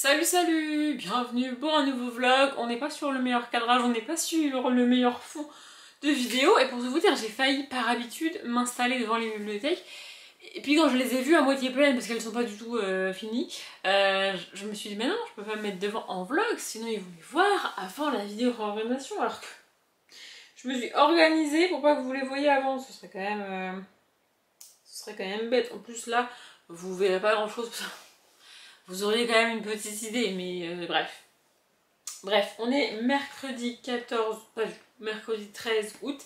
Salut, bienvenue pour un nouveau vlog. On n'est pas sur le meilleur cadrage, on n'est pas sur le meilleur fond de vidéo. Et pour tout vous dire, j'ai failli par habitude m'installer devant les bibliothèques. Et puis quand je les ai vues à moitié pleines, parce qu'elles sont pas du tout finies, je me suis dit mais non, je peux pas me mettre devant en vlog, sinon ils vont les voir avant la vidéo réorganisation. Alors que je me suis organisée pour pas que vous les voyiez avant, ce serait quand même bête. En plus là, vous verrez pas grand chose. Vous auriez quand même une petite idée, mais bref. Bref, on est mercredi 14, pas mercredi 13 août,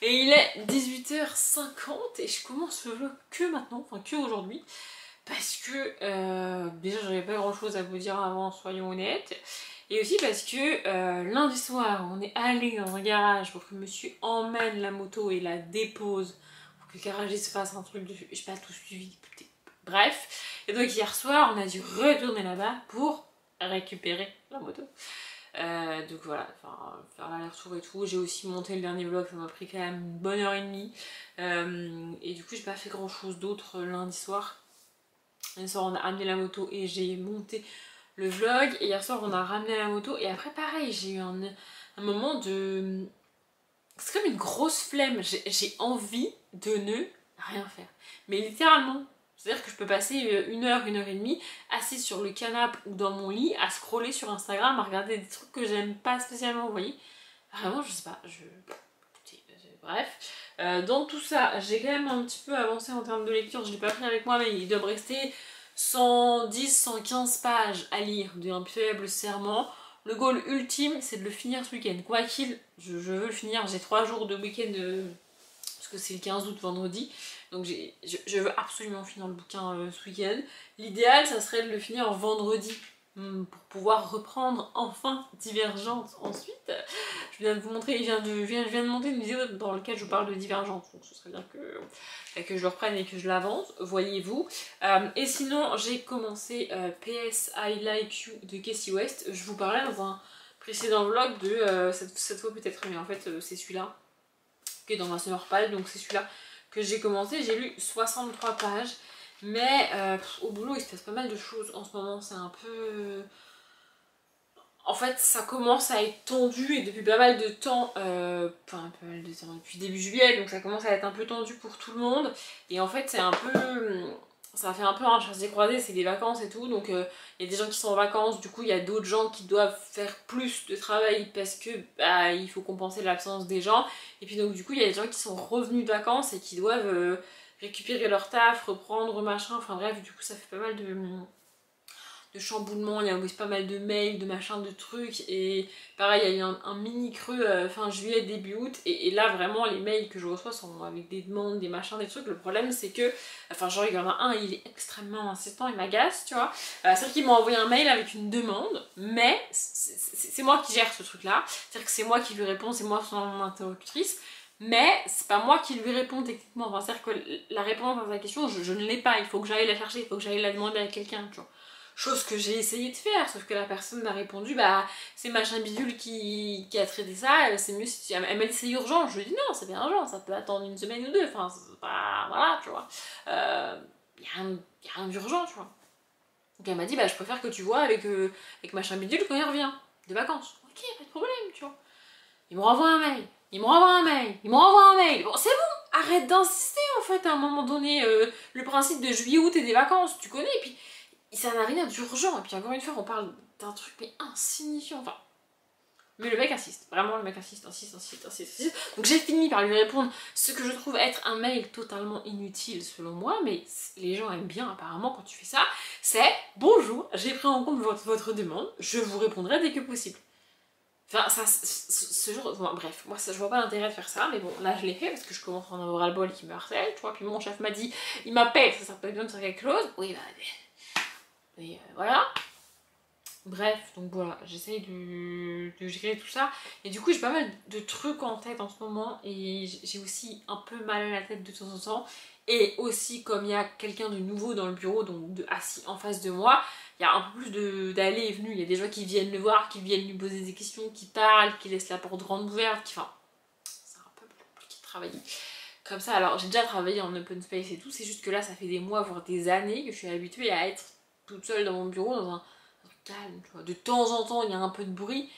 et il est 18h50, et je commence le vlog que maintenant, enfin que aujourd'hui, parce que déjà j'avais pas grand chose à vous dire avant, soyons honnêtes, et aussi parce que lundi soir, on est allé dans un garage pour que monsieur emmène la moto et la dépose, pour que le garagiste fasse un truc dessus, j'ai pas tout suivi, écoutez. Bref, et donc hier soir on a dû retourner là-bas pour récupérer la moto. Donc voilà, enfin, faire l'aller-retour et tout. J'ai aussi monté le dernier vlog, ça m'a pris quand même une bonne heure et demie. Et du coup j'ai pas fait grand chose d'autre lundi soir. Lundi soir on a amené la moto et j'ai monté le vlog. Et hier soir on a ramené la moto et après pareil j'ai eu un moment de... C'est comme une grosse flemme, j'ai envie de ne rien faire. Mais littéralement. C'est-à-dire que je peux passer une heure et demie assise sur le canapé ou dans mon lit à scroller sur Instagram, à regarder des trucs que j'aime pas spécialement, vous voyez. Vraiment, je sais pas, écoutez, bref. Dans tout ça, j'ai quand même un petit peu avancé en termes de lecture, je l'ai pas pris avec moi, mais il doit me rester 110-115 pages à lire d'un faible serment. Le goal ultime, c'est de le finir ce week-end. Quoi qu'il, je veux le finir, j'ai 3 jours de week-end, parce que c'est le 15 août vendredi. Donc je veux absolument finir le bouquin ce week-end. L'idéal, ça serait de le finir en vendredi pour pouvoir reprendre enfin Divergente ensuite. Je viens de vous montrer, je viens de monter une vidéo dans laquelle je parle de Divergente. Donc ce serait bien que je le reprenne et que je l'avance, voyez-vous. Et sinon, j'ai commencé PS I Like You de Casey West. Je vous parlais dans un précédent vlog de cette fois peut-être, mais en fait c'est celui-là qui est dans ma summer pile, donc c'est celui-là que j'ai commencé. J'ai lu 63 pages, mais au boulot il se passe pas mal de choses en ce moment, c'est un peu... En fait ça commence à être tendu et depuis pas mal de temps, enfin pas mal de temps, depuis début juillet, donc ça commence à être un peu tendu pour tout le monde, et en fait c'est un peu... Ça fait un peu un chassé-croisé, c'est les vacances et tout, donc il y a des gens qui sont en vacances, du coup il y a d'autres gens qui doivent faire plus de travail parce que bah, il faut compenser l'absence des gens, et puis donc du coup il y a des gens qui sont revenus de vacances et qui doivent récupérer leur taf, reprendre machin, enfin bref, du coup ça fait pas mal de chamboulements, il y a aussi pas mal de mails, de machins, de trucs, et pareil il y a eu un mini creux fin juillet, début août, et là vraiment les mails que je reçois sont avec des demandes, des machins, des trucs. Le problème c'est que, enfin genre il y en a un, il est extrêmement insistant, il m'agace, tu vois, c'est-à-dire qu'il m'a envoyé un mail avec une demande, mais c'est moi qui gère ce truc là, c'est-à-dire que c'est moi qui lui réponds, c'est moi son interlocutrice, mais c'est pas moi qui lui réponds techniquement, enfin, c'est-à-dire que la réponse à sa question, je ne l'ai pas, il faut que j'aille la chercher, il faut que j'aille la demander à quelqu'un, tu vois. Chose que j'ai essayé de faire, sauf que la personne m'a répondu bah c'est machin bidule qui a traité ça, c'est mieux si elle m'a dit c'est urgent, je lui ai dit non c'est bien urgent, ça peut attendre une semaine ou deux, enfin c'est pas... voilà tu vois, y a rien d'urgent tu vois. Donc elle m'a dit bah je préfère que tu vois avec machin bidule quand il revient de vacances. Ok pas de problème tu vois. Il me renvoie un mail, il me renvoie un mail, il me renvoie un mail, bon c'est bon, arrête d'insister en fait à un moment donné, le principe de juillet-août et des vacances tu connais, et puis ça n'a rien d'urgent, et puis encore une fois on parle d'un truc mais insignifiant, enfin. Mais le mec insiste, vraiment le mec insiste. Donc j'ai fini par lui répondre ce que je trouve être un mail totalement inutile selon moi, mais les gens aiment bien apparemment quand tu fais ça, c'est « Bonjour, j'ai pris en compte votre demande, je vous répondrai dès que possible ». Enfin, ça, ce jour, bon, bref, moi ça, je vois pas l'intérêt de faire ça, mais bon, là je l'ai fait parce que je commence à en avoir le bol qui me harcèle, tu vois, puis mon chef m'a dit, il m'appelle, ça peut bien de faire quelque chose, oui bah... Et voilà. Bref, donc voilà, j'essaye de gérer tout ça. Et du coup, j'ai pas mal de trucs en tête en ce moment. Et j'ai aussi un peu mal à la tête de temps en temps. Et aussi, comme il y a quelqu'un de nouveau dans le bureau, donc assis en face de moi, il y a un peu plus d'allées et venues. Il y a des gens qui viennent le voir, qui viennent lui poser des questions, qui parlent, qui laissent la porte grande ouverte. Enfin, c'est un peu compliqué de travailler comme ça. Alors, j'ai déjà travaillé en open space et tout. C'est juste que là, ça fait des mois, voire des années que je suis habituée à être toute seule dans mon bureau, dans un calme, tu vois. De temps en temps, il y a un peu de bruit.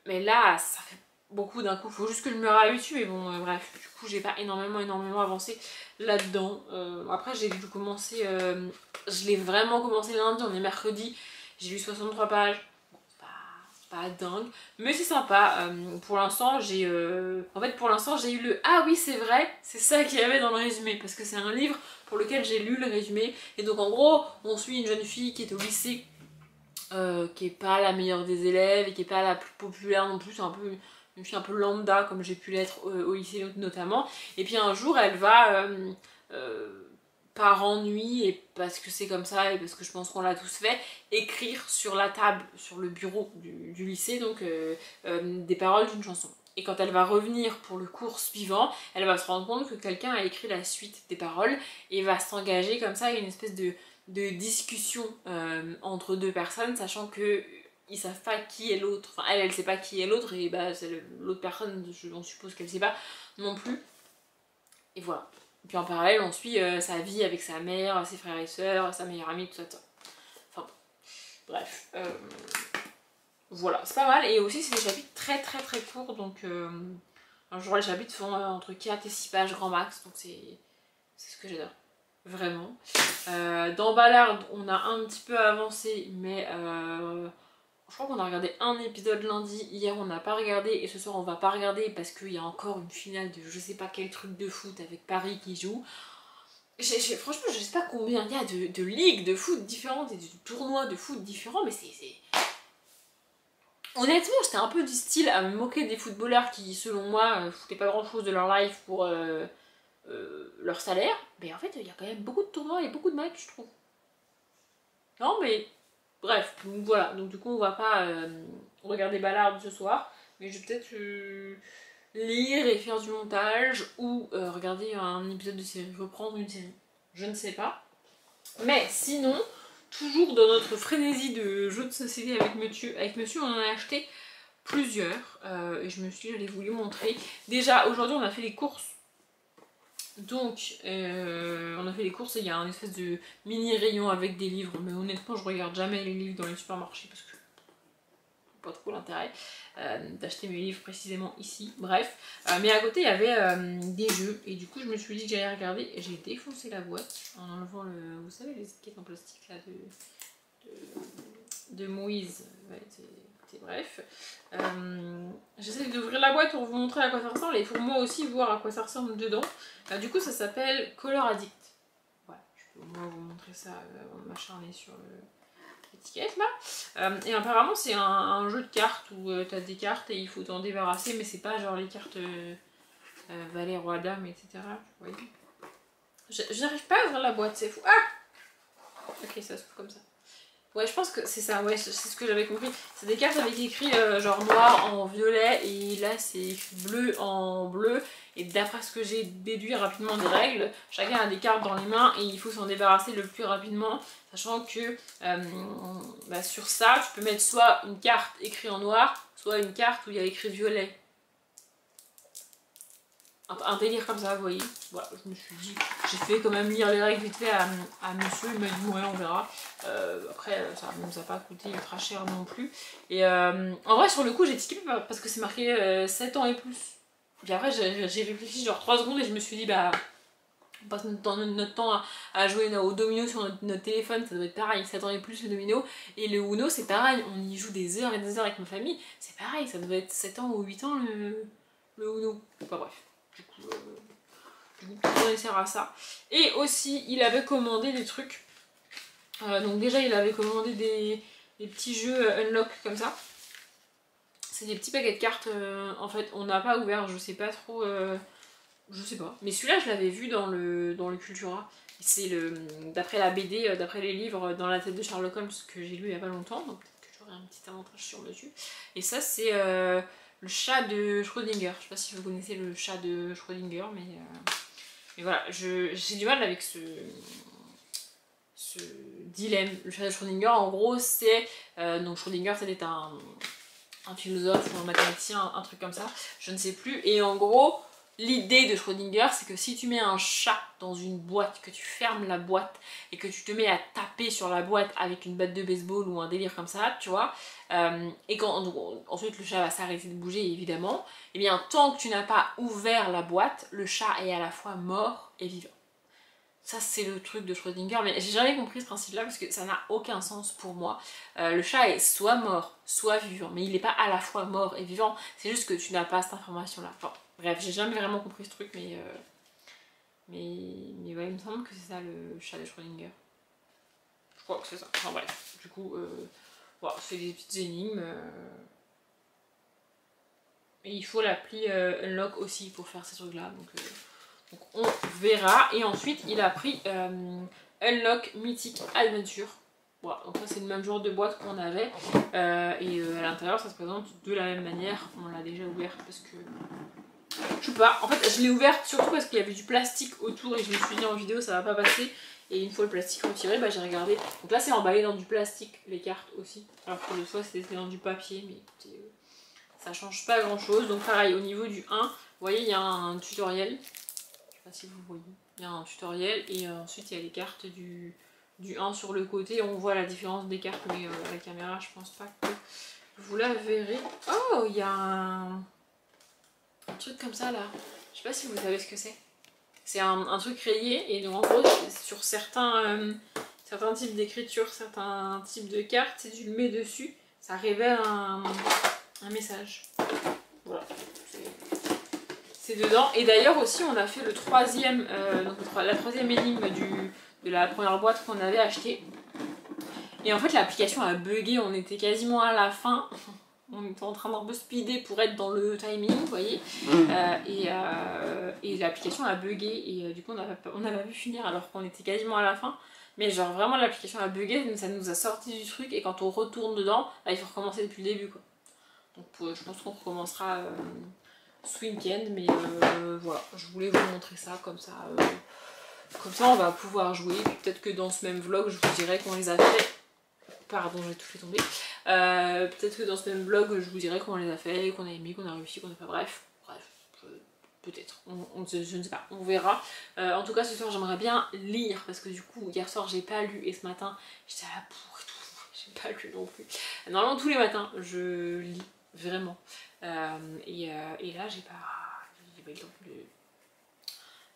Mais là, ça fait beaucoup d'un coup. Faut juste que je me réhabitue. Mais bon, bref. Du coup, j'ai pas énormément avancé là-dedans. Après, j'ai dû commencer... je l'ai vraiment commencé lundi. On est mercredi. J'ai lu 63 pages. Bon, c'est pas dingue. Mais c'est sympa. Pour l'instant, j'ai... En fait, pour l'instant, j'ai eu le... Ah oui, c'est vrai. C'est ça qu'il y avait dans le résumé. Parce que c'est un livre pour lequel j'ai lu le résumé. Et donc, en gros, on suit une jeune fille qui est au lycée. Qui est pas la meilleure des élèves et qui est pas la plus populaire non plus, c'est un peu une fille un peu lambda comme j'ai pu l'être au lycée notamment. Et puis un jour elle va par ennui et parce que c'est comme ça et parce que je pense qu'on l'a tous fait, écrire sur la table, sur le bureau du lycée donc des paroles d'une chanson. Et quand elle va revenir pour le cours suivant, elle va se rendre compte que quelqu'un a écrit la suite des paroles et va s'engager comme ça à une espèce de discussion entre deux personnes, sachant que ils savent pas qui est l'autre. Enfin, elle sait pas qui est l'autre, et bah l'autre personne, on suppose qu'elle sait pas non plus. Et voilà. Et puis en parallèle, on suit sa vie avec sa mère, ses frères et sœurs, sa meilleure amie, tout ça. Enfin, bref. Voilà, c'est pas mal. Et aussi, c'est des chapitres très courts, donc un jour les chapitres font entre 4 et 6 pages grand max, donc c'est ce que j'adore. Vraiment. Dans Ballard, on a un petit peu avancé, mais je crois qu'on a regardé un épisode lundi. Hier, on n'a pas regardé, et ce soir, on va pas regarder parce qu'il y a encore une finale de je sais pas quel truc de foot avec Paris qui joue. Franchement, je sais pas combien il y a de ligues de foot différentes et de tournois de foot différents, mais c'est... Honnêtement, j'étais un peu du style à me moquer des footballeurs qui, selon moi, foutaient pas grand chose de leur life pour leur salaire, mais en fait il y a quand même beaucoup de tournois et beaucoup de matchs, je trouve. Non mais bref, donc voilà, donc du coup on va pas regarder Ballard ce soir, mais je vais peut-être lire et faire du montage ou regarder un épisode de série, reprendre une série, je ne sais pas. Mais sinon, toujours dans notre frénésie de jeux de société avec monsieur, on en a acheté plusieurs et je me suis dit j'allais vous les montrer. Déjà aujourd'hui on a fait les courses. Donc, on a fait les courses et il y a un espèce de mini rayon avec des livres, mais honnêtement, je regarde jamais les livres dans les supermarchés parce que pas trop l'intérêt d'acheter mes livres précisément ici. Bref, mais à côté il y avait des jeux et du coup, je me suis dit que j'allais regarder. J'ai défoncé la boîte en enlevant le, vous savez, les étiquettes en plastique là de Moïse. Ouais, bref. J'essaie d'ouvrir la boîte pour vous montrer à quoi ça ressemble et pour moi aussi voir à quoi ça ressemble dedans. Du coup ça s'appelle Color Addict. Voilà, je peux au moins vous montrer ça avant de m'acharner sur l'étiquette là. Et apparemment c'est un jeu de cartes où t'as des cartes et il faut t'en débarrasser, mais c'est pas genre les cartes valet, roi, dame, etc. Vous voyez, j'arrive pas à ouvrir la boîte, c'est fou. Ah, ok, ça s'ouvre comme ça. Ouais, je pense que c'est ça, ouais, c'est ce que j'avais compris. C'est des cartes avec écrit genre noir en violet et là c'est écrit bleu en bleu. Et d'après ce que j'ai déduit rapidement des règles, chacun a des cartes dans les mains et il faut s'en débarrasser le plus rapidement. Sachant que sur ça, tu peux mettre soit une carte écrite en noir, soit une carte où il y a écrit violet. Un délire comme ça, vous voyez. Voilà, je me suis dit, j'ai fait quand même lire les règles vite fait à monsieur, il m'a dit ouais on verra. Après ça ne nous a pas coûté ultra cher non plus. Et en vrai sur le coup j'ai skippé parce que c'est marqué 7 ans et plus. Puis après j'ai réfléchi genre 3 secondes et je me suis dit bah on passe notre temps à jouer au domino sur notre téléphone, ça doit être pareil, 7 ans et plus le domino. Et le Uno c'est pareil, on y joue des heures et des heures avec ma famille, c'est pareil, ça doit être 7 ans ou 8 ans le Uno. Enfin bref. Du coup, on essaiera ça. Et aussi, il avait commandé des trucs. Donc déjà, il avait commandé des petits jeux unlock comme ça. C'est des petits paquets de cartes. En fait, on n'a pas ouvert, je sais pas trop. Je sais pas. Mais celui-là, je l'avais vu dans le Cultura. C'est d'après la BD, d'après les livres dans la tête de Sherlock Holmes que j'ai lu il y a pas longtemps. Donc peut-être que j'aurai un petit avantage sur monsieur. Et ça, c'est le chat de Schrödinger. Je sais pas si vous connaissez le chat de Schrödinger, mais voilà, j'ai du mal avec ce dilemme. Le chat de Schrödinger, en gros, c'est... donc Schrödinger, c'était un philosophe ou un mathématicien, un truc comme ça, je ne sais plus. Et en gros, l'idée de Schrödinger, c'est que si tu mets un chat dans une boîte, que tu fermes la boîte et que tu te mets à taper sur la boîte avec une batte de baseball ou un délire comme ça, tu vois, et quand donc, ensuite le chat va s'arrêter de bouger évidemment, et bien tant que tu n'as pas ouvert la boîte, le chat est à la fois mort et vivant. Ça c'est le truc de Schrödinger, mais j'ai jamais compris ce principe là parce que ça n'a aucun sens pour moi. Le chat est soit mort, soit vivant, mais il n'est pas à la fois mort et vivant, c'est juste que tu n'as pas cette information là. Enfin bref, j'ai jamais vraiment compris ce truc, mais ouais, il me semble que c'est ça le chat de Schrödinger. Je crois que c'est ça, enfin bref, du coup, voilà, c'est des petites énigmes. Et il faut l'appli Unlock aussi pour faire ces trucs là, donc on verra. Et ensuite il a pris Unlock Mythic Adventure. Voilà, donc ça c'est le même genre de boîte qu'on avait. Et à l'intérieur ça se présente de la même manière. On l'a déjà ouverte parce que... Je sais pas, en fait je l'ai ouverte surtout parce qu'il y avait du plastique autour et je me suis dit en vidéo ça va pas passer. Et une fois le plastique retiré, bah j'ai regardé. Donc là c'est emballé dans du plastique, les cartes aussi. Alors que l'autre fois c'était dans du papier, mais écoutez... ça change pas grand chose. Donc pareil au niveau du 1, vous voyez il y a un tutoriel, je sais pas si vous voyez, il y a un tutoriel et ensuite il y a les cartes du 1 sur le côté, on voit la différence des cartes mais à la caméra je pense pas que vous la verrez. Oh il y a un truc comme ça là, je sais pas si vous savez ce que c'est. C'est un truc rayé et donc en gros sur certains types d'écriture, certains types de cartes, si tu le mets dessus, ça révèle un message. Voilà, c'est dedans. Et d'ailleurs aussi on a fait le troisième, donc la troisième énigme de la première boîte qu'on avait achetée. Et en fait l'application a bugué, on était quasiment à la fin. On était en train d'un peu speeder pour être dans le timing, vous voyez. Et l'application a bugué et du coup on n'a pas pu finir alors qu'on était quasiment à la fin. Mais genre vraiment l'application a bugué, ça nous a sorti du truc et quand on retourne dedans, là, il faut recommencer depuis le début quoi. Donc je pense qu'on recommencera ce week-end, mais voilà, je voulais vous montrer ça comme ça on va pouvoir jouer. Peut-être que dans ce même vlog je vous dirai qu'on les a fait. Pardon, j'ai tout fait tomber. Peut-être que dans ce même vlog je vous dirai comment on les a fait, qu'on a aimé, qu'on a réussi, qu'on a pas. Bref, peut-être, je ne sais pas, on verra. En tout cas ce soir j'aimerais bien lire parce que du coup hier soir j'ai pas lu et ce matin j'étais à la bourre et tout, j'ai pas lu non plus. Normalement tous les matins je lis vraiment et là j'ai pas eu le temps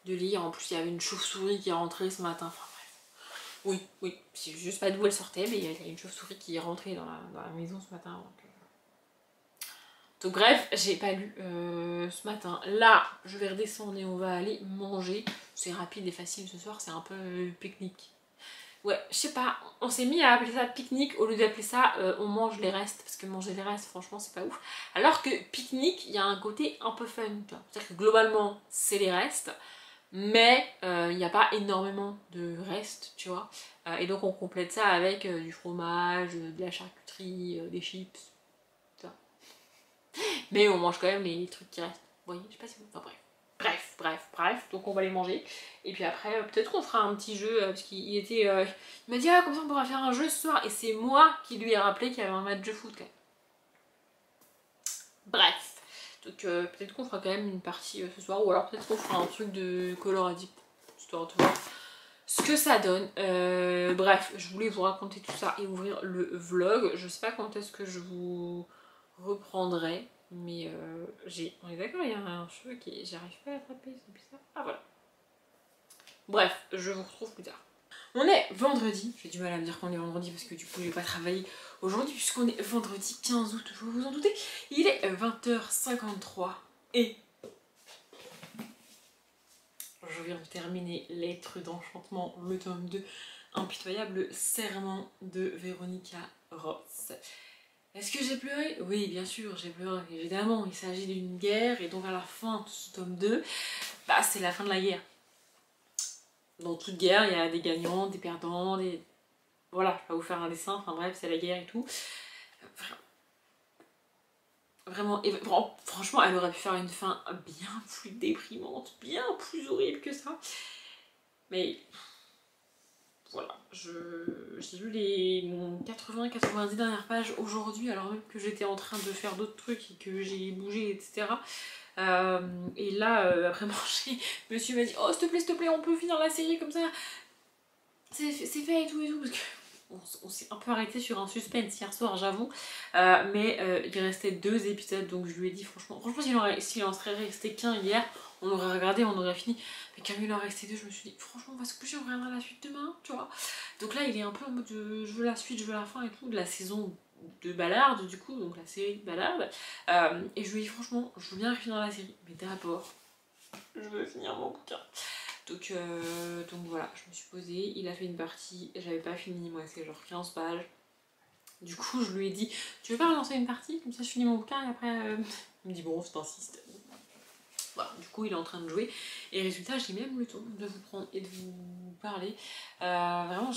de lire. En plus il y avait une chauve-souris qui est rentrée ce matin, enfin bref. Oui, je sais juste pas d'où elle sortait mais il y a une chauve-souris qui est rentrée dans la maison ce matin. Donc bref, j'ai pas lu ce matin. Là, je vais redescendre et on va aller manger. C'est rapide et facile ce soir, c'est un peu pique-nique. Ouais, je sais pas, on s'est mis à appeler ça pique-nique au lieu d'appeler ça on mange les restes. Parce que manger les restes, franchement, c'est pas ouf. Alors que pique-nique, il y a un côté un peu fun. C'est-à-dire que globalement, c'est les restes. Mais il n'y a pas énormément de restes, tu vois. Et donc on complète ça avec du fromage, de la charcuterie, des chips. Mais on mange quand même les trucs qui restent. Vous voyez, je sais pas si vous... Enfin bref. Donc on va les manger. Et puis après, peut-être qu'on fera un petit jeu. Parce qu'il était... il m'a dit, ah, comme ça on pourra faire un jeu ce soir. Et c'est moi qui lui ai rappelé qu'il y avait un match de foot quand même. Bref. Donc peut-être qu'on fera quand même une partie ce soir. Ou alors peut-être qu'on fera un truc de coloradip. Histoire de voir ce que ça donne. Bref, je voulais vous raconter tout ça et ouvrir le vlog. Je sais pas quand est-ce que je vous reprendrai. Mais on est d'accord, il y a un cheveu qui... J'arrive pas à l'attraper, c'est bizarre. Ah voilà. Bref, je vous retrouve plus tard. On est vendredi. J'ai du mal à me dire qu'on est vendredi parce que du coup je vais pas travailler aujourd'hui puisqu'on est vendredi 15 août, vous vous en doutez. Il est 20h53 et je viens de terminer Lettres d'enchantement, le tome 2, Impitoyable serment de Véronica Ross. Est-ce que j'ai pleuré? Oui, bien sûr, j'ai pleuré, évidemment. Il s'agit d'une guerre et donc à la fin de ce tome 2, bah, c'est la fin de la guerre. Dans toute guerre, il y a des gagnants, des perdants, des... Voilà, je vais pas vous faire un dessin, enfin bref, c'est la guerre et tout. Vraiment, et franchement, elle aurait pu faire une fin bien plus déprimante, bien plus horrible que ça. Mais... Voilà, j'ai lu les 80-90 dernières pages aujourd'hui alors même que j'étais en train de faire d'autres trucs et que j'ai bougé, etc. Et là, après manger, monsieur m'a dit oh s'il te plaît, on peut finir la série comme ça. C'est fait et tout, parce que on s'est un peu arrêté sur un suspense hier soir, j'avoue. Mais il restait 2 épisodes, donc je lui ai dit franchement s'il en serait resté qu'un hier, on aurait regardé, on aurait fini. Mais comme il en restait 2, je me suis dit franchement on va se coucher, on regardera la suite demain, tu vois. Donc là il est un peu en mode je veux la suite, je veux la fin et tout, de la saison de Ballard du coup, donc la série de Ballard. Et je lui ai dit franchement je veux bien finir la série, mais d'abord je veux finir mon bouquin. Donc voilà, je me suis posée, il a fait une partie, j'avais pas fini, moi c'est genre 15 pages. Du coup je lui ai dit, tu veux pas relancer une partie, comme ça je finis mon bouquin et après... Il me dit bon, si t'insistes. Voilà, du coup il est en train de jouer et résultat j'ai même le temps de vous prendre et de vous parler. Vraiment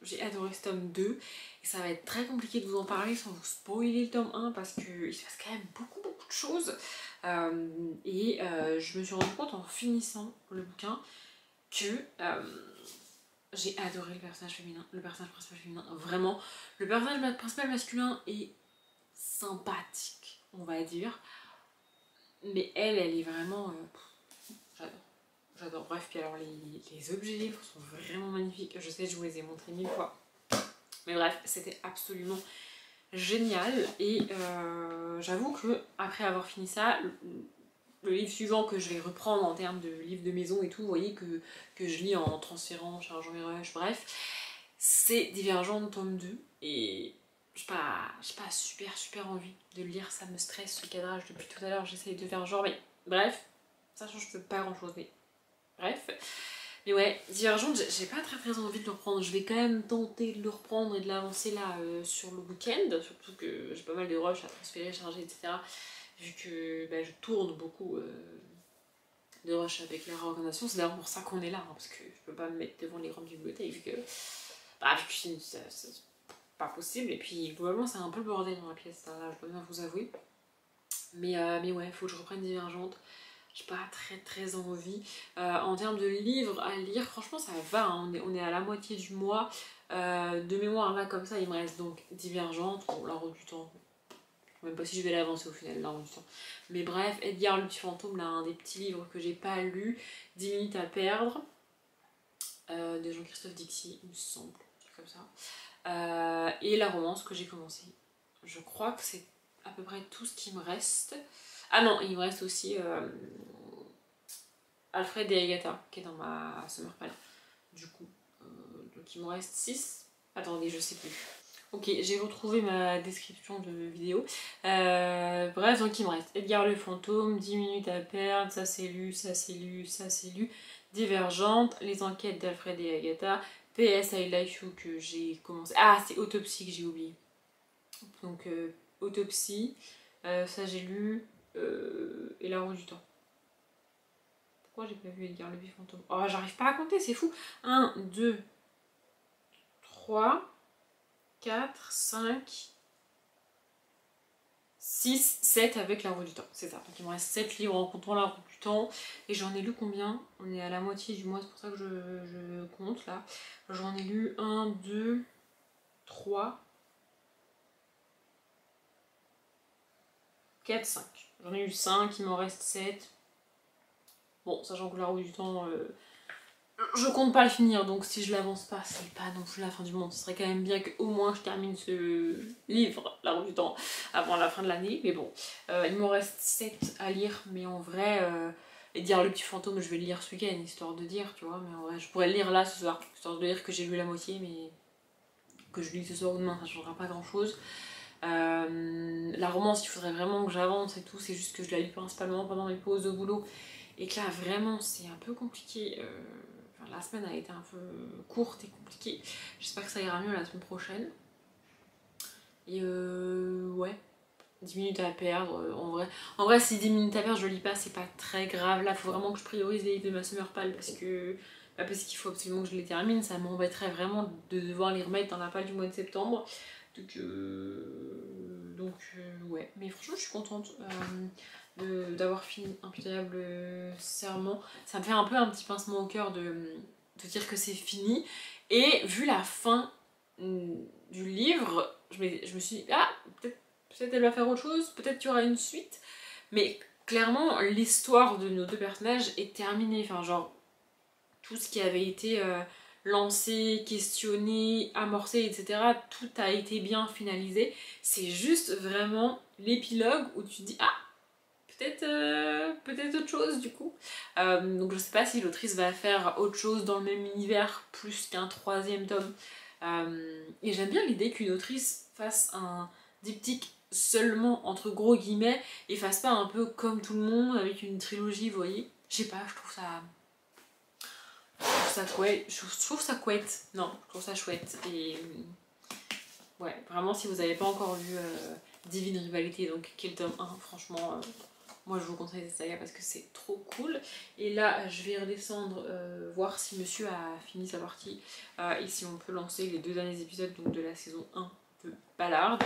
j'ai adoré ce tome 2 et ça va être très compliqué de vous en parler sans vous spoiler le tome 1 parce qu'il se passe quand même beaucoup de choses. Je me suis rendu compte en finissant le bouquin que j'ai adoré le personnage féminin, le personnage principal féminin, vraiment. Le personnage principal masculin est sympathique, on va dire. Mais elle est vraiment... j'adore. Bref, puis alors les objets livres sont vraiment magnifiques. Je sais, je vous les ai montrés 1000 fois. Mais bref, c'était absolument génial. Et j'avoue que après avoir fini ça, le livre suivant que je vais reprendre en termes de livre de maison et tout, vous voyez que je lis en transférant, chargeant mes rushs, bref, c'est Divergente tome 2. Et j'ai pas super envie de le lire, ça me stresse ce cadrage depuis tout à l'heure, j'essaye de faire genre, mais bref, ça change pas grand chose, mais bref. Mais ouais, Divergente, j'ai pas très envie de le reprendre, je vais quand même tenter de le reprendre et de l'avancer là sur le week-end, surtout que j'ai pas mal de rushs à transférer, charger, etc. Vu que je tourne beaucoup de rush avec la réorganisation, c'est d'ailleurs pour ça qu'on est là, hein, parce que je peux pas me mettre devant les grandes bibliothèques, vu que c'est pas possible, et puis globalement c'est un peu le bordel dans la pièce, là, je dois bien vous avouer. Mais ouais, faut que je reprenne Divergente. J'ai pas très envie. En termes de livres à lire, franchement ça va, hein. On est à la moitié du mois. De mémoire là comme ça, il me reste donc Divergente, bon, La Roue du Temps. Même pas si je vais l'avancer au final, La Roue du Temps. Mais bref, Edgar le petit fantôme, là, un des petits livres que j'ai pas lu, 10 minutes à perdre, de Jean-Christophe Dixi, il me semble, un truc comme ça. Et la romance que j'ai commencé. Je crois que c'est à peu près tout ce qui me reste. Ah non, il me reste aussi Alfred et Agatha, qui est dans ma Summer Pile. Du coup, donc il me reste 6. Attendez, je sais plus. Ok, j'ai retrouvé ma description de vidéo. Bref, donc il me reste Edgar le fantôme, 10 minutes à perdre, ça c'est lu, ça c'est lu, ça c'est lu. Divergente, les enquêtes d'Alfred et Agatha, PS I Like You que j'ai commencé. Ah, c'est Autopsie que j'ai oublié. Donc Autopsie, ça j'ai lu, et La Roue du Temps. Pourquoi j'ai pas vu Edgar le fantôme? Oh, j'arrive pas à compter, c'est fou. 1, 2, 3, 4, 5, 6, 7 avec La Roue du Temps, c'est ça. Donc il me reste 7 livres en comptant La Roue du Temps. Et j'en ai lu combien? On est à la moitié du mois, c'est pour ça que je compte là. J'en ai lu 1, 2, 3, 4, 5. J'en ai eu 5, il m'en reste 7. Bon, sachant que La Roue du Temps, je compte pas le finir, donc si je l'avance pas, c'est pas non plus la fin du monde. Ce serait quand même bien qu'au moins je termine ce livre, La Roue du Temps, avant la fin de l'année. Mais bon, il me reste 7 à lire, mais en vrai, et dire le petit fantôme, je vais le lire ce week-end, histoire de dire, tu vois. Mais en vrai, je pourrais le lire là ce soir, histoire de dire que j'ai lu la moitié, mais que je lis ce soir ou demain, ça changera pas grand-chose. La romance, il faudrait vraiment que j'avance et tout, c'est juste que je la lis principalement pendant mes pauses au boulot. Et que là, vraiment, c'est un peu compliqué. La semaine a été un peu courte et compliquée. J'espère que ça ira mieux la semaine prochaine. Et ouais, 10 minutes à perdre. En vrai, si 10 minutes à perdre, je lis pas, c'est pas très grave. Là, il faut vraiment que je priorise les livres de ma Summer Pile parce qu'il faut absolument que je les termine. Ça m'embêterait vraiment de devoir les remettre dans la palle du mois de septembre. Donc ouais, mais franchement, je suis contente. D'avoir fini Impitoyable Serment. Ça me fait un peu un petit pincement au cœur de dire que c'est fini. Et vu la fin du livre, je me suis dit, ah, peut-être elle va faire autre chose, peut-être qu'il y aura une suite. Mais clairement, l'histoire de nos deux personnages est terminée. Enfin, genre, tout ce qui avait été lancé, questionné, amorcé, etc., tout a été bien finalisé. C'est juste vraiment l'épilogue où tu te dis, ah, peut-être autre chose du coup. Donc je sais pas si l'autrice va faire autre chose dans le même univers plus qu'un troisième tome. Et j'aime bien l'idée qu'une autrice fasse un diptyque seulement entre gros guillemets et fasse pas un peu comme tout le monde avec une trilogie, vous voyez. Je sais pas, je trouve ça chouette. Je trouve ça chouette. Non, je trouve ça chouette. Et ouais, vraiment si vous avez pas encore lu Divine Rivalité, donc qui est le tome 1, franchement... moi je vous conseille cette saga parce que c'est trop cool. Et là je vais redescendre voir si monsieur a fini sa partie et si on peut lancer les 2 derniers épisodes donc de la saison 1 de Ballard.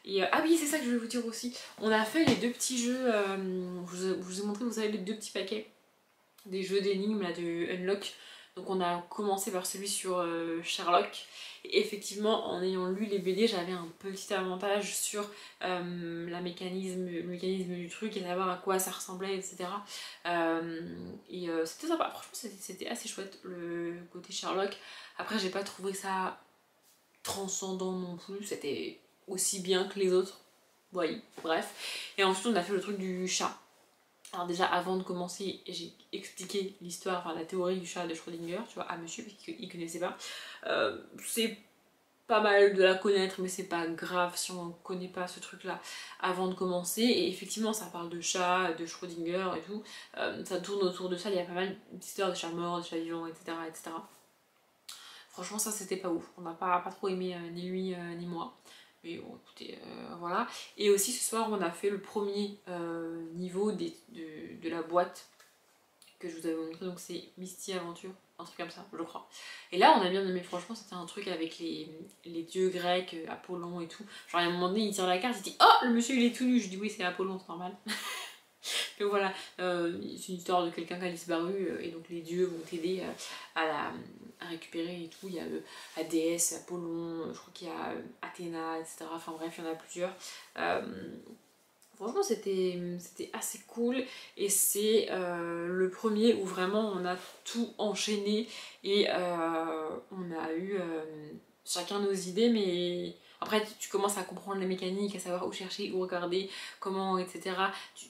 Et ah oui, c'est ça que je voulais vous dire aussi. On a fait les 2 petits jeux, je vous ai montré, vous savez, les 2 petits paquets des jeux d'énigmes là de Unlock. Donc on a commencé par celui sur Sherlock. Et effectivement, en ayant lu les BD, j'avais un petit avantage sur le mécanisme du truc et savoir à quoi ça ressemblait, etc. C'était sympa, franchement c'était assez chouette le côté Sherlock. Après j'ai pas trouvé ça transcendant non plus, c'était aussi bien que les autres. Oui, bref. Et ensuite on a fait le truc du chat. Alors déjà avant de commencer, j'ai expliqué l'histoire, enfin la théorie du chat de Schrödinger, tu vois, à monsieur, parce qu'il connaissait pas. C'est pas mal de la connaître, mais c'est pas grave si on connaît pas ce truc-là avant de commencer. Et effectivement, ça parle de chat, de Schrödinger et tout. Ça tourne autour de ça, il y a pas mal d'histoires de chats morts, de chats vivants, etc. etc. Franchement, ça c'était pas ouf. On n'a pas trop aimé ni lui ni moi. Mais bon, écoutez, voilà. Et aussi ce soir, on a fait le premier niveau de la boîte que je vous avais montré. Donc c'est Misty Aventure, un truc comme ça, je crois. Et là, on a bien aimé, franchement, c'était un truc avec les dieux grecs, Apollon et tout. Genre, à un moment donné, il tire la carte, il dit « Oh, le monsieur, il est tout nu !» Je dis « Oui, c'est Apollon, c'est normal. » Donc voilà, c'est une histoire de quelqu'un qui a disparu et donc les dieux vont t'aider à récupérer et tout. Il y a la déesse, Apollon, je crois qu'il y a Athéna, etc. Enfin bref, il y en a plusieurs. Franchement, c'était assez cool et c'est le premier où vraiment on a tout enchaîné et on a eu chacun nos idées, mais après tu commences à comprendre la mécanique, à savoir où chercher, où regarder, comment, etc.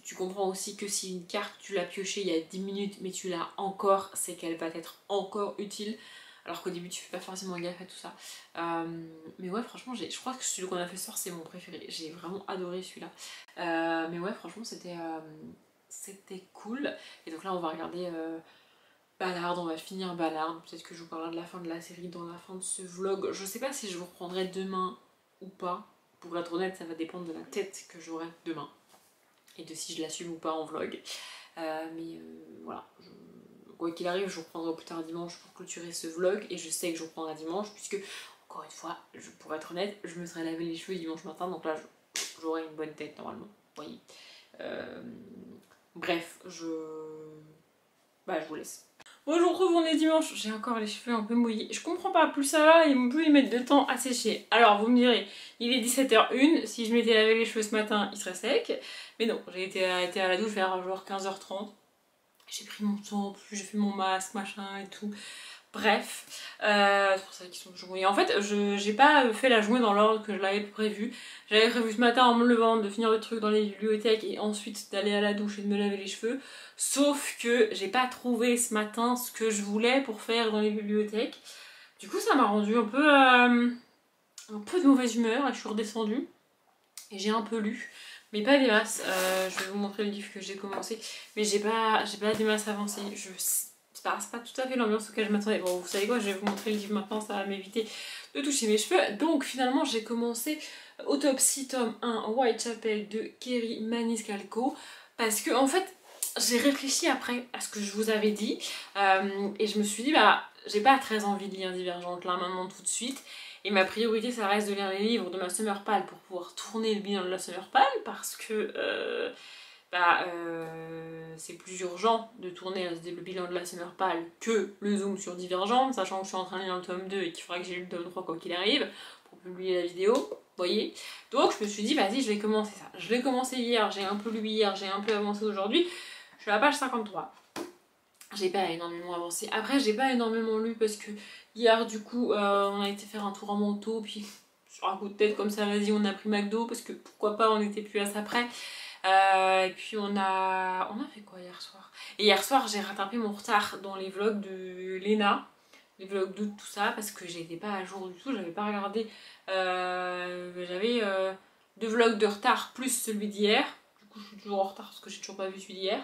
Tu comprends aussi que si une carte tu l'as piochée il y a 10 minutes mais tu l'as encore, c'est qu'elle va être encore utile. Alors qu'au début tu fais pas forcément gaffe à tout ça. Mais ouais, franchement, je crois que celui qu'on a fait ce soir c'est mon préféré. J'ai vraiment adoré celui-là. Mais ouais, franchement c'était cool. Et donc là on va regarder Ballard, on va finir Ballard. Peut-être que je vous parlerai de la fin de la série dans la fin de ce vlog. Je sais pas si je vous reprendrai demain ou pas. Pour être honnête, ça va dépendre de la tête que j'aurai demain. Et de si je l'assume ou pas en vlog. Voilà. Quoi qu'il arrive, je vous reprendrai au plus tard dimanche pour clôturer ce vlog. Et je sais que je vous reprendrai dimanche puisque, encore une fois, pour être honnête, je me serais lavé les cheveux dimanche matin. Donc là, j'aurai une bonne tête normalement. Vous voyez. Bref, je vous laisse. Bon, je vous retrouve, on est dimanche, j'ai encore les cheveux un peu mouillés. Je comprends pas, plus ça va et plus ils mettent de temps à sécher. Alors vous me direz, il est 17h01, si je m'étais lavé les cheveux ce matin, ils seraient secs. Mais non, j'ai été à la douche vers genre 15h30. J'ai pris mon temps, j'ai fait mon masque, machin et tout. Bref, c'est pour ça qu'ils sont toujours mouillés. En fait, j'ai pas fait la journée dans l'ordre que je l'avais prévu. J'avais prévu ce matin en me levant de finir le truc dans les bibliothèques et ensuite d'aller à la douche et de me laver les cheveux. Sauf que j'ai pas trouvé ce matin ce que je voulais pour faire dans les bibliothèques. Du coup, ça m'a rendu un peu de mauvaise humeur et je suis redescendue. Et j'ai un peu lu, mais pas des masses. Je vais vous montrer le livre que j'ai commencé. Mais j'ai pas des masses avancées. C'est pas tout à fait l'ambiance auquel je m'attendais. Bon, vous savez quoi, je vais vous montrer le livre maintenant, ça va m'éviter de toucher mes cheveux. Donc finalement, j'ai commencé Autopsie tome 1 Whitechapel de Kerry Maniscalco. Parce que en fait, j'ai réfléchi après à ce que je vous avais dit. Et je me suis dit, j'ai pas très envie de lire Divergente là maintenant tout de suite. Et ma priorité, ça reste de lire les livres de ma Summer Pal pour pouvoir tourner le bilan de la Summer Pal parce que c'est plus urgent de tourner le bilan de la Summer Pal que le zoom sur Divergente, sachant que je suis en train de lire le tome 2 et qu'il faudra que j'ai lu le tome 3 quoi qu'il arrive, pour publier la vidéo, vous voyez. Donc je me suis dit, vas-y, je vais commencer ça. Je l'ai commencé hier, j'ai un peu lu hier, j'ai un peu avancé aujourd'hui. Je suis à la page 53. J'ai pas énormément avancé. Après, j'ai pas énormément lu parce que hier, du coup, on a été faire un tour en moto, puis sur un coup de tête comme ça, vas-y, on a pris McDo parce que pourquoi pas, on était plus à ça près. Et puis on a fait quoi hier soir? Et hier soir, j'ai rattrapé mon retard dans les vlogs de Léna, les vlogs d'août, tout ça, parce que j'étais pas à jour du tout, j'avais pas regardé. J'avais 2 vlogs de retard plus celui d'hier. Je suis toujours en retard parce que j'ai toujours pas vu celui d'hier.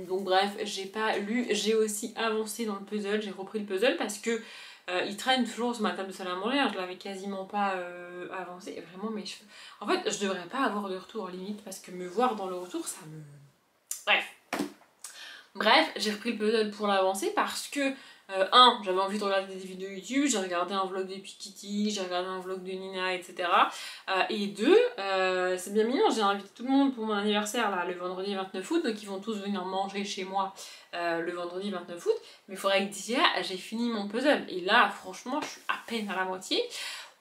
Donc bref, j'ai pas lu. J'ai aussi avancé dans le puzzle. J'ai repris le puzzle parce que il traîne toujours sur ma table de salle à manger. Hein, je l'avais quasiment pas avancé. Et vraiment mes cheveux. En fait, je devrais pas avoir de retour limite parce que me voir dans le retour, ça me. Bref, j'ai repris le puzzle pour l'avancer parce que j'avais envie de regarder des vidéos YouTube, j'ai regardé un vlog de Pikiti, j'ai regardé un vlog de Nina, etc. Et 2, c'est bien mignon, j'ai invité tout le monde pour mon anniversaire là, le vendredi 29 août, donc ils vont tous venir manger chez moi le vendredi 29 août, mais il faudrait que d'ici là, j'ai fini mon puzzle. Et là, franchement, je suis à peine à la moitié.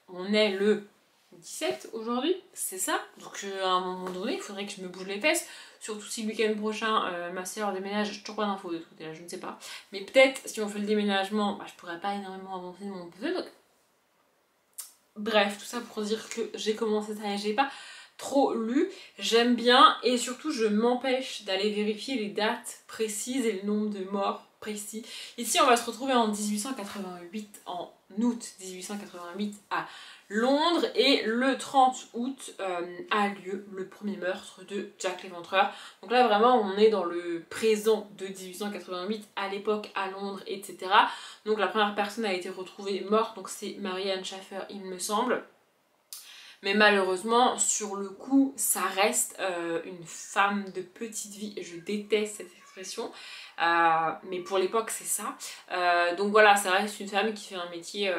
On est le 17 aujourd'hui, c'est ça. Donc à un moment donné, il faudrait que je me bouge les fesses. Surtout si le week-end prochain, ma soeur déménage, j'ai toujours pas d'infos de ce côté-là, je ne sais pas. Mais peut-être, si on fait le déménagement, je pourrais pas énormément avancer mon puzzle. Donc... Bref, tout ça pour dire que j'ai commencé ça et j'ai pas trop lu. J'aime bien et surtout je m'empêche d'aller vérifier les dates précises et le nombre de morts précis. Ici, on va se retrouver en 1888, en août 1888 à Londres, et le 30 août a lieu le premier meurtre de Jack l'Éventreur. Donc là vraiment on est dans le présent de 1888, à l'époque à Londres, etc. Donc la première personne a été retrouvée morte, donc c'est Mary-Ann Shaffer il me semble. Mais malheureusement, sur le coup, ça reste une femme de petite vie. Et je déteste cette expression. Mais pour l'époque, c'est ça. Donc voilà, ça reste une femme qui fait un métier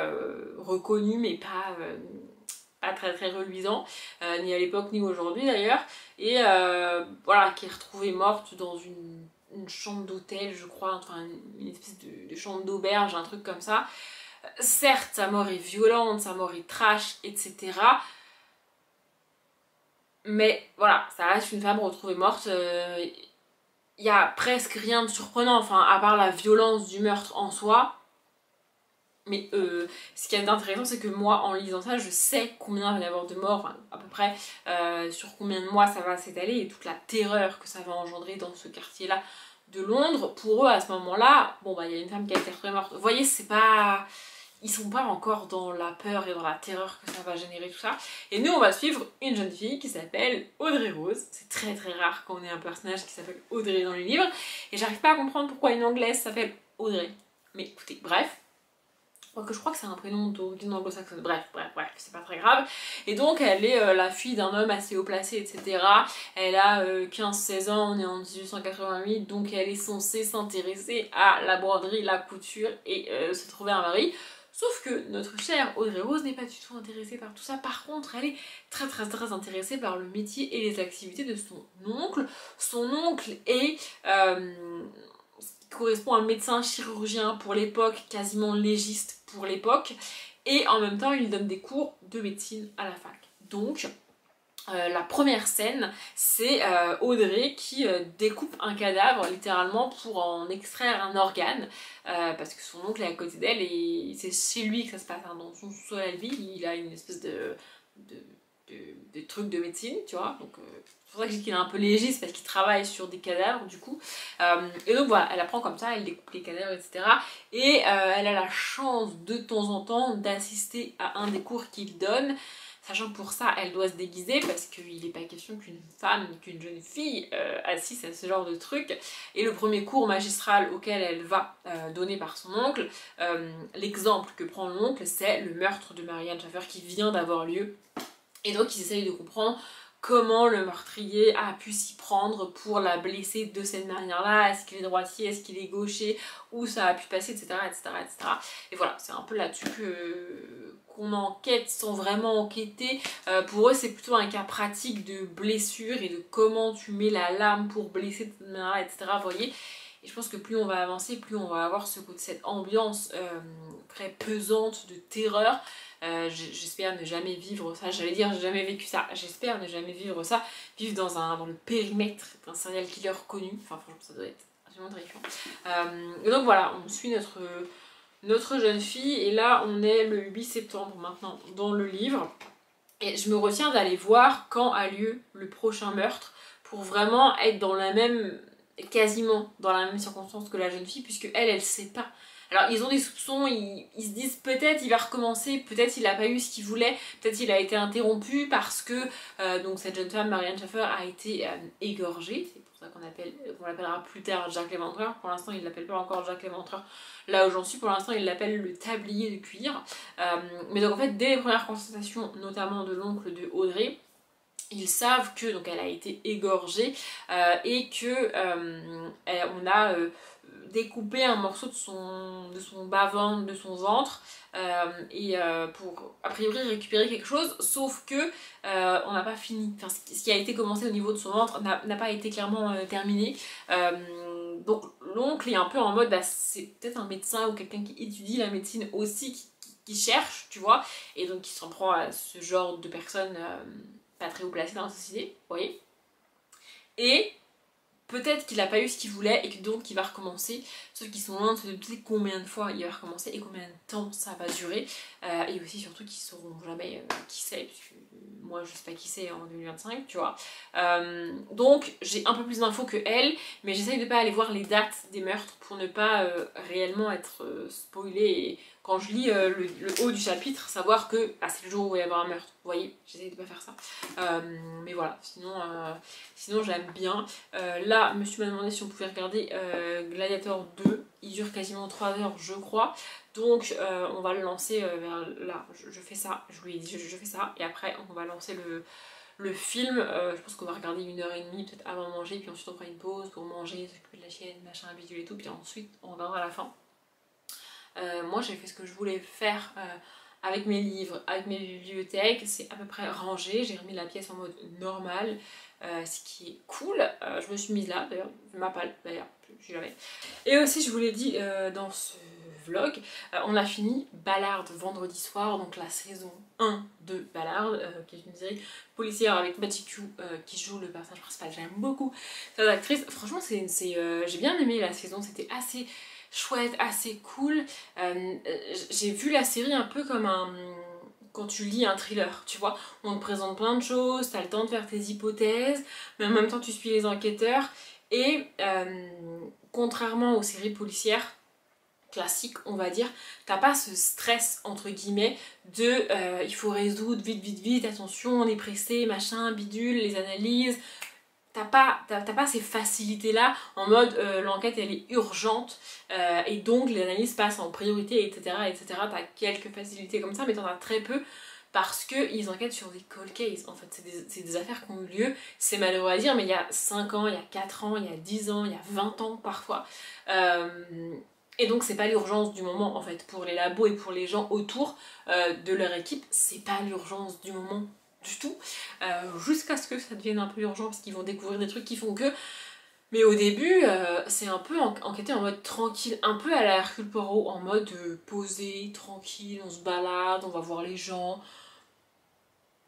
reconnu, mais pas très très reluisant. Ni à l'époque, ni aujourd'hui d'ailleurs. Et voilà, qui est retrouvée morte dans une chambre d'hôtel, je crois. Enfin, une espèce de chambre d'auberge, un truc comme ça. Certes, sa mort est violente, sa mort est trash, etc. Mais voilà, ça reste une femme retrouvée morte. Il y a presque rien de surprenant, enfin, à part la violence du meurtre en soi. Mais ce qui est intéressant, c'est que moi, en lisant ça, je sais combien il va y avoir de morts, enfin, à peu près sur combien de mois ça va s'étaler et toute la terreur que ça va engendrer dans ce quartier-là de Londres. Pour eux, à ce moment-là, bon, bah, il y a une femme qui a été retrouvée morte. Vous voyez, c'est pas... Ils sont pas encore dans la peur et dans la terreur que ça va générer, tout ça. Et nous, on va suivre une jeune fille qui s'appelle Audrey Rose. C'est très très rare quand on ait un personnage qui s'appelle Audrey dans les livres. Et j'arrive pas à comprendre pourquoi une anglaise s'appelle Audrey. Mais écoutez, bref. Je crois que c'est un prénom d'origine anglo-saxonne. Bref, c'est pas très grave. Et donc, elle est la fille d'un homme assez haut placé, etc. Elle a 15-16 ans, on est en 1888, donc elle est censée s'intéresser à la broderie, la couture et se trouver un mari. Sauf que notre chère Audrey Rose n'est pas du tout intéressée par tout ça. Par contre, elle est très très très intéressée par le métier et les activités de son oncle. Son oncle est... qui correspond à un médecin chirurgien pour l'époque, quasiment légiste pour l'époque, et en même temps il donne des cours de médecine à la fac. Donc la première scène, c'est Audrey qui découpe un cadavre littéralement pour en extraire un organe, parce que son oncle est à côté d'elle et c'est chez lui que ça se passe, hein, dans son sous-sol à lui. Il a une espèce de trucs de médecine, tu vois, donc c'est pour ça que je dis qu'il est un peu légiste, parce qu'il travaille sur des cadavres du coup. Et donc voilà, elle apprend comme ça, elle découpe les cadavres, etc. Et elle a la chance de temps en temps d'assister à un des cours qu'il donne, sachant que pour ça elle doit se déguiser, parce qu'il n'est pas question qu'une femme, qu'une jeune fille assiste à ce genre de truc. Et le premier cours magistral auquel elle va donner par son oncle, l'exemple que prend l'oncle, c'est le meurtre de Mary-Ann Shaffer qui vient d'avoir lieu. Et donc ils essayent de comprendre comment le meurtrier a pu s'y prendre pour la blesser de cette manière-là. Est-ce qu'il est droitier, est-ce qu'il est gaucher, où ça a pu passer, etc. Et voilà, c'est un peu là-dessus qu'on enquête sans vraiment enquêter. Pour eux, c'est plutôt un cas pratique de blessure et de comment tu mets la lame pour blesser de cette manière-là, etc. Vous voyez. Et je pense que plus on va avancer, plus on va avoir cette ambiance très pesante de terreur. J'espère ne jamais vivre ça, j'allais dire j'ai jamais vécu ça, j'espère ne jamais vivre ça, vivre dans le périmètre d'un serial killer connu, enfin franchement ça doit être absolument terrifiant. Et donc voilà, on suit notre jeune fille et là on est le 8 septembre maintenant dans le livre et je me retiens d'aller voir quand a lieu le prochain meurtre pour vraiment être quasiment dans la même circonstance que la jeune fille puisque elle sait pas. Alors ils ont des soupçons, ils se disent peut-être il va recommencer, peut-être il n'a pas eu ce qu'il voulait, peut-être il a été interrompu parce que donc cette jeune femme, Marianne Schaffer, a été égorgée. C'est pour ça qu'on l'appellera plus tard Jack l'Éventreur. Pour l'instant il ne l'appelle pas encore Jack l'Éventreur. Là où j'en suis, pour l'instant il l'appelle le tablier de cuir. Mais donc en fait dès les premières constatations, notamment de l'oncle de Audrey, ils savent que donc elle a été égorgée et que on a découpé un morceau de son bas-ventre, de son ventre pour a priori récupérer quelque chose, sauf que on n'a pas fini. Enfin, ce qui a été commencé au niveau de son ventre n'a pas été clairement terminé. Donc l'oncle est un peu en mode bah, c'est peut-être un médecin ou quelqu'un qui étudie la médecine aussi qui cherche, tu vois, et donc qui s'en prend à ce genre de personnes pas très haut placées dans la société, vous voyez. Et peut-être qu'il n'a pas eu ce qu'il voulait et que donc il va recommencer, sauf qu'ils sont loin de se douter combien de fois il va recommencer et combien de temps ça va durer, et aussi surtout qu'ils sauront jamais qui c'est, parce que moi je sais pas qui c'est en 2025, tu vois. Donc j'ai un peu plus d'infos que elle, mais j'essaye de pas aller voir les dates des meurtres pour ne pas réellement être spoilée et quand je lis le haut du chapitre, savoir que c'est le jour où il va y avoir un meurtre, vous voyez, j'essaye de pas faire ça. Mais voilà, sinon j'aime bien. Là, monsieur m'a demandé si on pouvait regarder Gladiator 2, il dure quasiment 3 heures je crois, donc on va le lancer vers là, je fais ça, je lui ai dit je fais ça, et après on va lancer le film, je pense qu'on va regarder 1h30 peut-être avant de manger, puis ensuite on fera une pause pour manger, s'occuper de la chienne, machin, bidule et tout, puis ensuite on regardera à la fin. Moi j'ai fait ce que je voulais faire avec mes livres, avec mes bibliothèques, c'est à peu près rangé, j'ai remis la pièce en mode normal, ce qui est cool. Je me suis mise là d'ailleurs, je m'appelle d'ailleurs, je suis jamais. Et aussi je vous l'ai dit dans ce vlog, on a fini Ballard vendredi soir, donc la saison 1 de Ballard, qui est une série policière avec Betty Q qui joue le personnage principal. J'aime beaucoup cette actrice, franchement j'ai bien aimé la saison, c'était assez chouette, assez cool. J'ai vu la série un peu comme quand tu lis un thriller, tu vois, on te présente plein de choses, t'as le temps de faire tes hypothèses, mais en même temps tu suis les enquêteurs, et contrairement aux séries policières classiques, on va dire, t'as pas ce stress, entre guillemets, de il faut résoudre vite, vite, vite, attention, on est pressé, machin, bidule, les analyses. T'as pas ces facilités là en mode l'enquête elle est urgente et donc les analyses passent en priorité, etc. T'as quelques facilités comme ça, mais t'en as très peu parce qu'ils enquêtent sur des cold cases. En fait, c'est des affaires qui ont eu lieu, c'est malheureux à dire, mais il y a 5 ans, il y a 4 ans, il y a 10 ans, il y a 20 ans parfois. Et donc c'est pas l'urgence du moment en fait. Pour les labos et pour les gens autour de leur équipe, c'est pas l'urgence du moment du tout, jusqu'à ce que ça devienne un peu urgent parce qu'ils vont découvrir des trucs qui font que. Mais au début, c'est un peu enquêter en mode tranquille, un peu à la Hercule Poirot, en mode posé, tranquille, on se balade, on va voir les gens.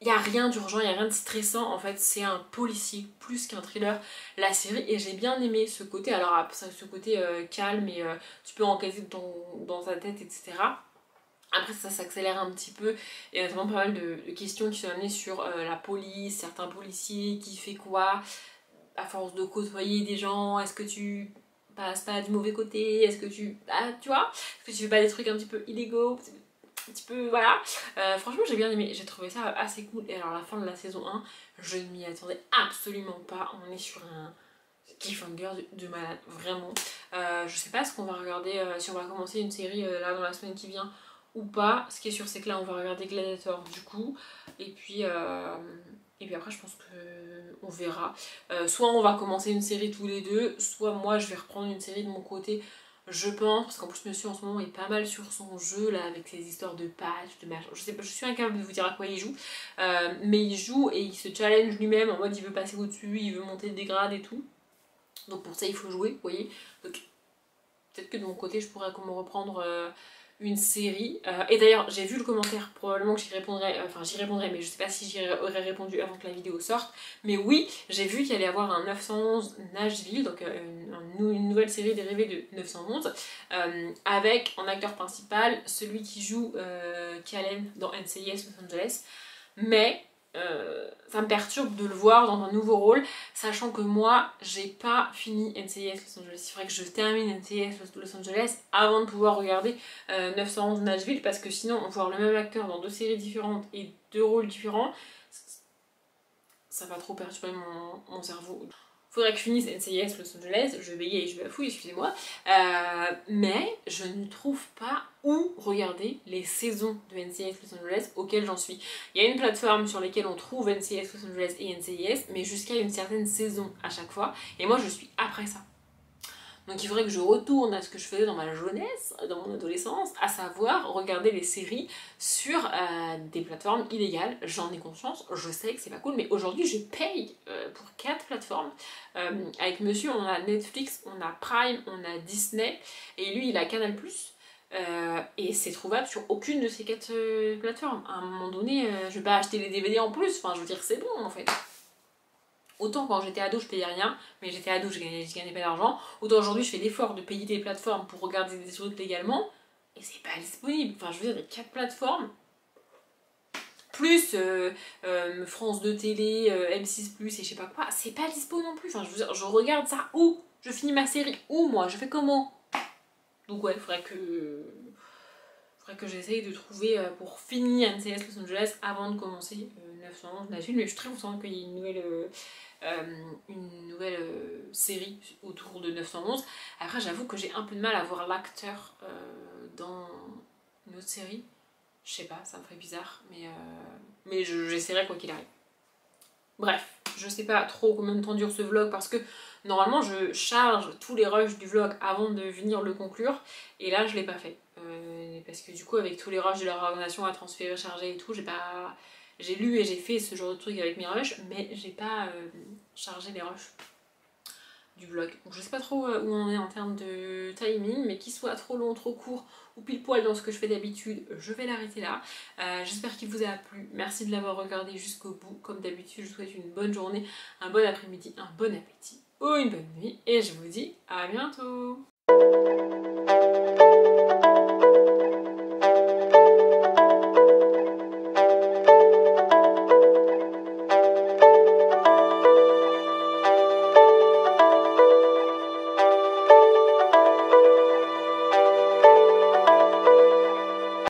Il n'y a rien d'urgent, il n'y a rien de stressant, en fait c'est un policier plus qu'un thriller, la série, et j'ai bien aimé ce côté, alors ce côté calme et tu peux enquêter dans ta tête, etc. Après ça s'accélère un petit peu, et notamment pas mal de questions qui sont amenées sur la police, certains policiers, qui fait quoi, à force de côtoyer des gens, est-ce que tu passes pas du mauvais côté, est-ce que tu... tu vois, est-ce que tu fais pas des trucs un petit peu illégaux, un petit peu, voilà. Franchement j'ai bien aimé, j'ai trouvé ça assez cool, et alors la fin de la saison 1, je ne m'y attendais absolument pas, on est sur un cliffhanger de malade, vraiment. Je sais pas ce qu'on va regarder, si on va commencer une série là dans la semaine qui vient, ou pas. Ce qui est sûr c'est que là on va regarder Gladiator du coup, et puis après je pense que on verra, soit on va commencer une série tous les deux, soit moi je vais reprendre une série de mon côté, je pense, parce qu'en plus monsieur en ce moment est pas mal sur son jeu là avec ses histoires de patch, de machin, je sais pas, je suis incapable de vous dire à quoi il joue, mais il joue et il se challenge lui-même en mode il veut passer au-dessus, il veut monter des grades et tout. Donc pour ça il faut jouer, vous voyez. Donc que de mon côté je pourrais me reprendre une série. Et d'ailleurs j'ai vu le commentaire, probablement que j'y répondrai, mais je sais pas si j'y aurais répondu avant que la vidéo sorte. Mais oui, j'ai vu qu'il allait y avoir un 911 Nashville, donc une nouvelle série dérivée de 911, avec en acteur principal celui qui joue Callen dans NCIS Los Angeles. Mais ça me perturbe de le voir dans un nouveau rôle, sachant que moi j'ai pas fini NCIS Los Angeles. Il faudrait que je termine NCIS Los Angeles avant de pouvoir regarder 911 Nashville, parce que sinon voir le même acteur dans deux séries différentes et deux rôles différents, ça va trop perturber mon cerveau. Faudrait que je finisse NCIS Los Angeles, je bégaye et je bafouille, excusez-moi, mais je ne trouve pas où regarder les saisons de NCIS Los Angeles auxquelles j'en suis. Il y a une plateforme sur laquelle on trouve NCIS Los Angeles et NCIS, mais jusqu'à une certaine saison à chaque fois, et moi je suis après ça. Donc il faudrait que je retourne à ce que je faisais dans ma jeunesse, dans mon adolescence, à savoir regarder les séries sur des plateformes illégales. J'en ai conscience, je sais que c'est pas cool, mais aujourd'hui je paye pour 4 plateformes. Avec monsieur, on a Netflix, on a Prime, on a Disney, et lui il a Canal+. Et c'est trouvable sur aucune de ces 4 plateformes. À un moment donné, je vais pas acheter les DVD en plus, enfin je veux dire c'est bon en fait. Autant quand j'étais ado je payais rien, mais j'étais ado je gagnais pas d'argent. Autant aujourd'hui je fais l'effort de payer des plateformes pour regarder des trucs légalement, et c'est pas disponible. Enfin je veux dire, les 4 plateformes, plus France 2 télé, M6+, et je sais pas quoi, c'est pas dispo non plus. Enfin je veux dire, je regarde ça où? Je finis ma série où moi? Je fais comment? Donc ouais, faudrait que j'essaye de trouver pour finir NCIS Los Angeles avant de commencer 911 Nashville, mais je suis très contente qu'il y ait une nouvelle série autour de 911. Après j'avoue que j'ai un peu de mal à voir l'acteur dans une autre série. Je sais pas, ça me ferait bizarre, mais j'essaierai quoi qu'il arrive. Bref, je sais pas trop combien de temps dure ce vlog, parce que normalement je charge tous les rushs du vlog avant de venir le conclure, et là je l'ai pas fait. Parce que du coup avec tous les rushs de la réorganisation à transférer, charger et tout, j'ai lu et j'ai fait ce genre de truc avec mes rushs, mais j'ai pas chargé les rushs du vlog. Donc je sais pas trop où on est en termes de timing, mais qu'il soit trop long, trop court ou pile poil dans ce que je fais d'habitude, je vais l'arrêter là. J'espère qu'il vous a plu, merci de l'avoir regardé jusqu'au bout. Comme d'habitude, je vous souhaite une bonne journée, un bon après-midi, un bon appétit ou une bonne nuit, et je vous dis à bientôt.